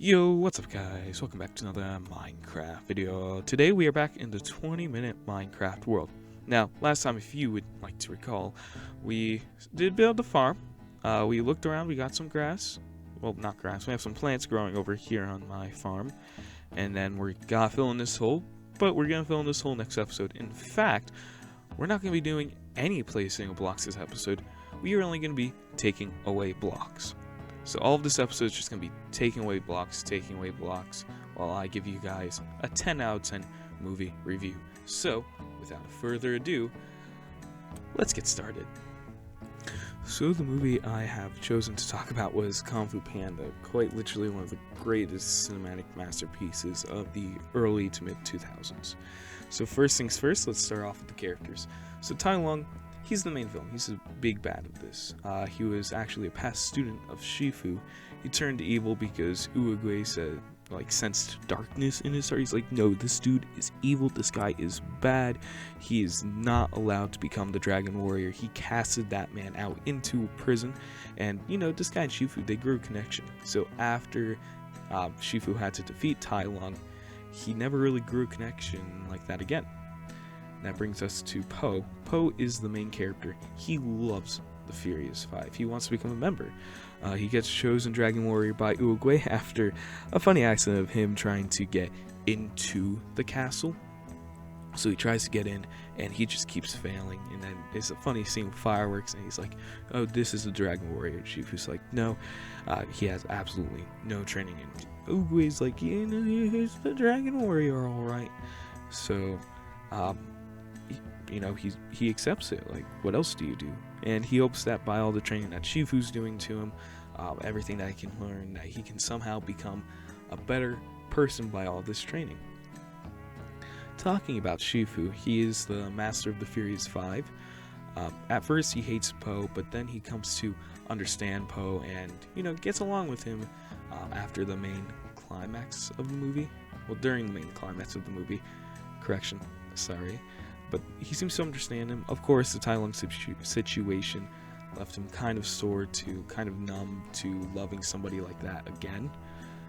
Yo, what's up guys? Welcome back to another Minecraft video. Today we are back in the 20-minute Minecraft world. Now, last time, if you would like to recall, we did build the farm. We looked around, we got some grass. Well, not grass, we have some plants growing over here on my farm. And then we're gonna fill in this hole, but we're gonna fill in this hole next episode. In fact, we're not gonna be doing any placing of blocks this episode. We are only gonna be taking away blocks. So all of this episode is just going to be taking away blocks, while I give you guys a 10 out of 10 movie review. So, without further ado, let's get started. So the movie I have chosen to talk about was Kung Fu Panda, quite literally one of the greatest cinematic masterpieces of the early to mid 2000s. So first things first, let's start off with the characters. So Tai Lung, he's the main villain. He's a big bad of this. He was actually a past student of Shifu. He turned evil because Uruguay said, sensed darkness in his heart. He's like, no, this dude is evil. This guy is bad. He is not allowed to become the Dragon Warrior. He casted that man out into prison. And, this guy and Shifu, they grew a connection. So after Shifu had to defeat Tai Lung, he never really grew a connection like that again. That brings us to Po. Po is the main character. He loves the Furious Five. He wants to become a member. He gets chosen Dragon Warrior by Uruguay after a funny accident of him trying to get into the castle. So he tries to get in, and he just keeps failing. And then it's a funny scene with fireworks, and he's like, oh, this is the Dragon Warrior. Shifu's like, no. He has absolutely no training. And Uruguay's like, yeah, no, he's the Dragon Warrior, alright. So, he accepts it. Like, what else do you do? And he hopes that by all the training that Shifu's doing to him, everything that he can learn, that he can somehow become a better person by all this training. Talking about Shifu, he is the master of the Furious Five. At first he hates Po, but then he comes to understand Po and, gets along with him after the main climax of the movie. Well, during the main climax of the movie. Correction, sorry. But he seems to understand him. Of course, the Tai Lung situation left him kind of sore to kind of numb to loving somebody like that again.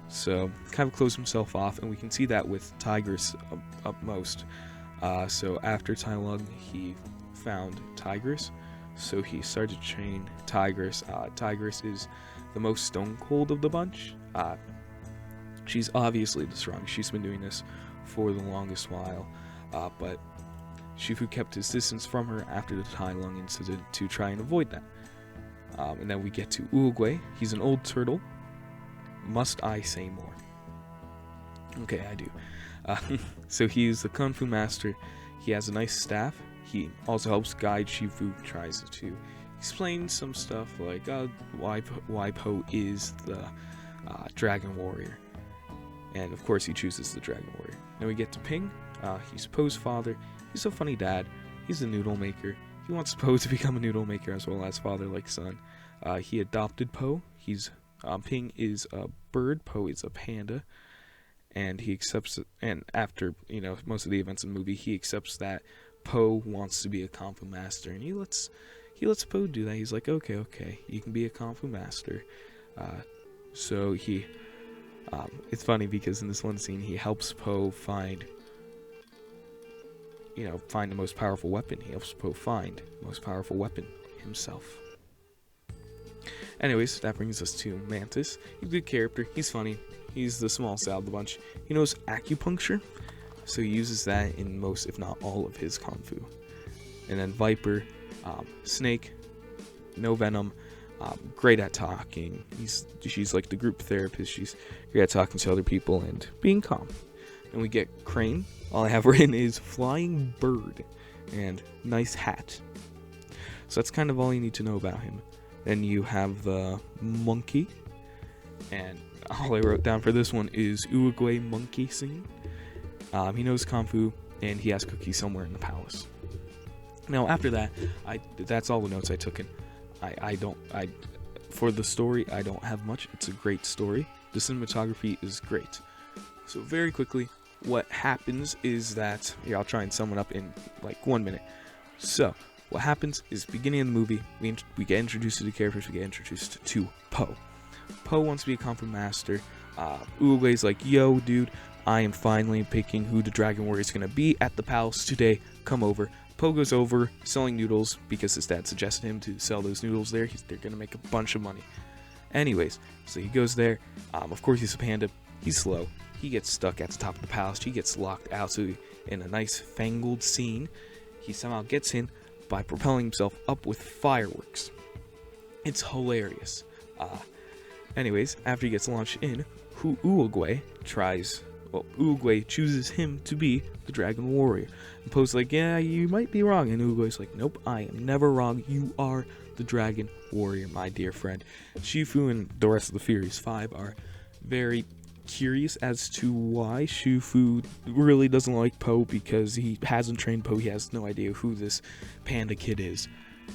So, kind of closed himself off, and we can see that with Tigress up most. So after Tai Lung, he found Tigress. So he started to train Tigress. Tigress is the most stone cold of the bunch. She's obviously the strongest. She's been doing this for the longest while. But Shifu kept his distance from her after the Tai Lung incident to try and avoid that. And then we get to Uruguay. He's an old turtle. Must I say more? Okay, I do. So he's the Kung Fu master. He has a nice staff. He also helps guide Shifu, tries to explain some stuff like why Po is the Dragon Warrior. And of course he chooses the Dragon Warrior. Then we get to Ping. He's Po's father. He's a funny dad. He's a noodle maker. He wants Po to become a noodle maker as well as father like son. He adopted Po. Ping is a bird. Po is a panda. And he accepts it. And after, most of the events in the movie, he accepts that Po wants to be a Kung Fu master. And he lets Po do that. He's like, okay, you can be a Kung Fu master. So he, it's funny because in this one scene, he helps Po find the most powerful weapon. He helps Po find the most powerful weapon himself. Anyways, that brings us to Mantis. He's a good character. He's funny. He's the smallest out of the bunch. He knows acupuncture, so he uses that in most, if not all, of his kung fu. And then Viper, Snake, no venom, great at talking. She's like the group therapist. She's great at talking to other people and being calm. And we get Crane. All I have written is flying bird and nice hat. So that's kind of all you need to know about him. Then you have the monkey. And all I wrote down for this one is Uruguay monkey scene. He knows Kung Fu and he has cookies somewhere in the palace. Now after that, that's all the notes I took in. For the story, I don't have much. It's a great story. The cinematography is great. So very quickly, what happens is that, I'll try and sum it up in 1 minute. So, what happens is, beginning of the movie, we get introduced to the characters, we get introduced to Po. Po wants to be a Kung Fu master. Uruguay's like, yo, dude, I am finally picking who the Dragon Warrior is going to be at the palace today. Come over. Po goes over, selling noodles, because his dad suggested him to sell those noodles there. They're going to make a bunch of money. Anyways, so he goes there. Of course, he's a panda. He's slow. He gets stuck at the top of the palace. He gets locked out. So in a nice fangled scene, he somehow gets in by propelling himself up with fireworks. It's hilarious. Anyways, after he gets launched in, Uruguay chooses him to be the Dragon Warrior. And Po's like, yeah, you might be wrong. And Uruguay's like, nope, I am never wrong. You are the Dragon Warrior, my dear friend. Shifu and the rest of the Furious Five are very curious as to why Shifu really doesn't like Po, because he hasn't trained Po. He has no idea who this panda kid is.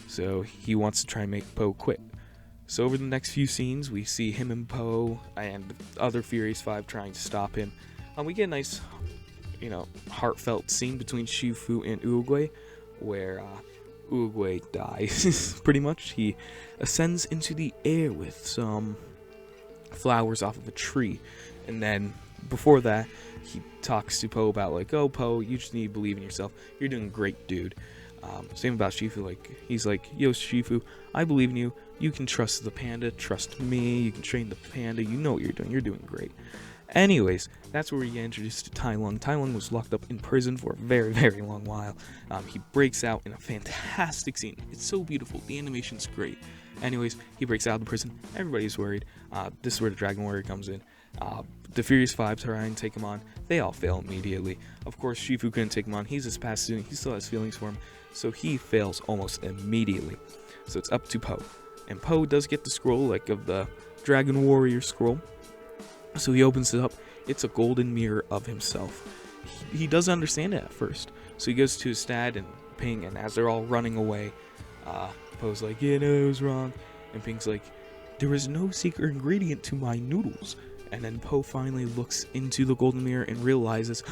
So he wants to try and make Po quit. So over the next few scenes, we see him and Po and the other Furious Five trying to stop him. We get a nice, heartfelt scene between Shifu and Uruguay, where Uruguay dies, pretty much. He ascends into the air with some flowers off of a tree. And then, before that, he talks to Po about, like, oh, Po, you just need to believe in yourself. You're doing great, dude. Same about Shifu, he's like, yo, Shifu, I believe in you. You can trust the panda, trust me. You can train the panda. You know what you're doing. You're doing great. Anyways, that's where we get introduced to Tai Lung. Tai Lung was locked up in prison for a very, very long while. He breaks out in a fantastic scene. It's so beautiful. The animation's great. Anyways, he breaks out of the prison. Everybody's worried. This is where the Dragon Warrior comes in. The Furious Five try and take him on. They all fail immediately. Of course, Shifu couldn't take him on. He's his past student. He still has feelings for him. So he fails almost immediately. So it's up to Po. And Po does get the scroll, of the Dragon Warrior scroll. So he opens it up. It's a golden mirror of himself. He doesn't understand it at first. So he goes to his dad and Ping, and as they're all running away, Po's like, yeah, no, it was wrong. And Ping's like, there is no secret ingredient to my noodles. And then Po finally looks into the golden mirror and realizes,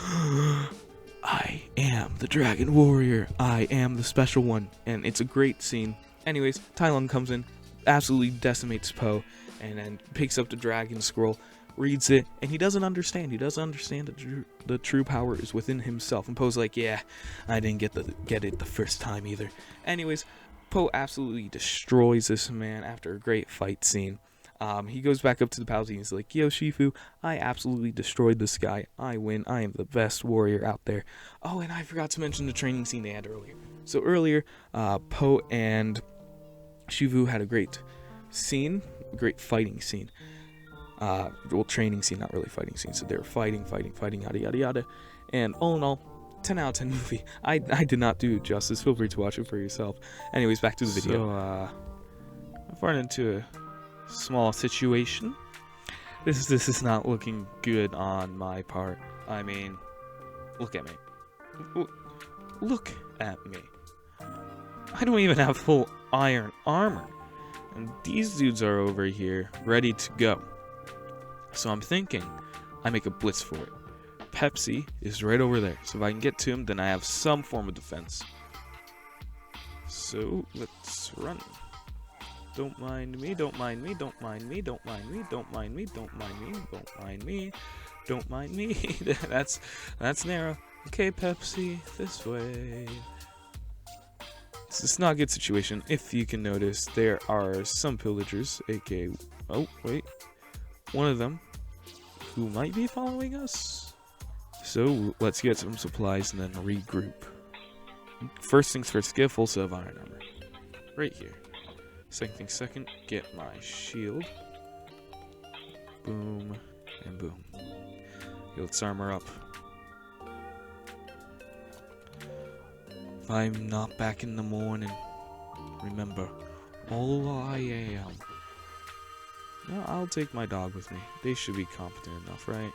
I am the Dragon Warrior. I am the special one. And it's a great scene. Anyways, Tai Lung comes in, absolutely decimates Po, and then picks up the dragon scroll, reads it, and he doesn't understand. He doesn't understand that the true power is within himself. And Po's like, yeah, I didn't get it the first time either. Anyways, Po absolutely destroys this man after a great fight scene. He goes back up to the palace and he's like, yo, Shifu, I absolutely destroyed this guy. I win. I am the best warrior out there. Oh, and I forgot to mention the training scene they had earlier. So earlier, Po and Shifu had a great scene, a great fighting scene. Training scene, not really fighting scene. So they were fighting, yada, yada, yada. And all in all, 10 out of 10 movie. I did not do it justice. Feel free to watch it for yourself. Anyways, back to the video. So, I've run into a small situation. This is not looking good on my part. I mean, look at me. Look at me. I don't even have full iron armor. And these dudes are over here, ready to go. So I'm thinking I make a blitz for it. Pepsi is right over there. So if I can get to him, then I have some form of defense. So let's run. Don't mind me, don't mind me, don't mind me, don't mind me, don't mind me, don't mind me, don't mind me, don't mind me. That's narrow. Okay, Pepsi, this way. It's not a good situation. If you can notice, there are some pillagers, aka, oh wait, one of them who might be following us. So let's get some supplies and then regroup. First things first, get a full set of iron armor. Right here. Second thing second, get my shield. Boom and boom. Okay, let's armor up. If I'm not back in the morning, remember, all I am. No, I'll take my dog with me. They should be competent enough, right?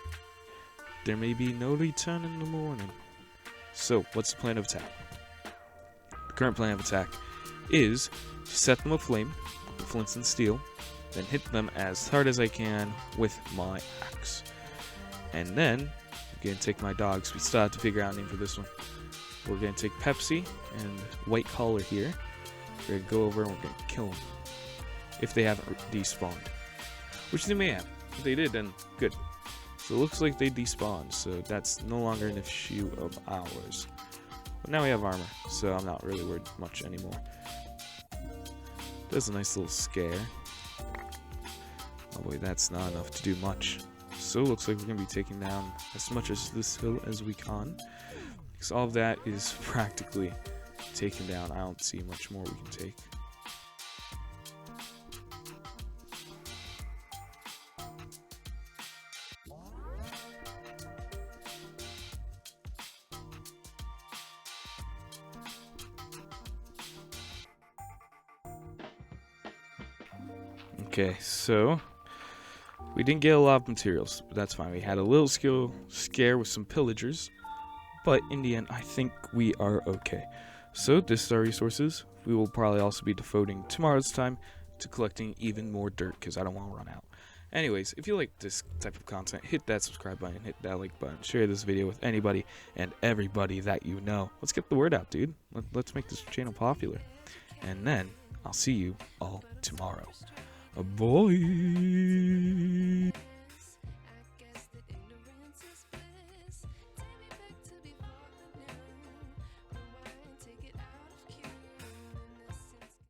There may be no return in the morning. So, what's the plan of attack? The current plan of attack is to set them aflame with flints and steel, then hit them as hard as I can with my axe. And then, I'm going to take my dogs. We still have to figure out a name for this one. We're going to take Pepsi and White Collar here. We're going to go over and we're going to kill them. If they haven't despawned. Which they may have. If they did, then good. So it looks like they despawned, so that's no longer an issue of ours. But now we have armor, so I'm not really worried much anymore. That's a nice little scare. Oh boy, that's not enough to do much. So it looks like we're going to be taking down as much as this hill as we can. Because all of that is practically taken down. I don't see much more we can take. Okay, so we didn't get a lot of materials, but that's fine. We had a little skill scare with some pillagers, but in the end, I think we are okay. So this is our resources. We will probably also be devoting tomorrow's time to collecting even more dirt because I don't want to run out. Anyways, if you like this type of content, hit that subscribe button, hit that like button, share this video with anybody and everybody that you know. Let's get the word out, dude. Let's make this channel popular. And then I'll see you all tomorrow. Bye.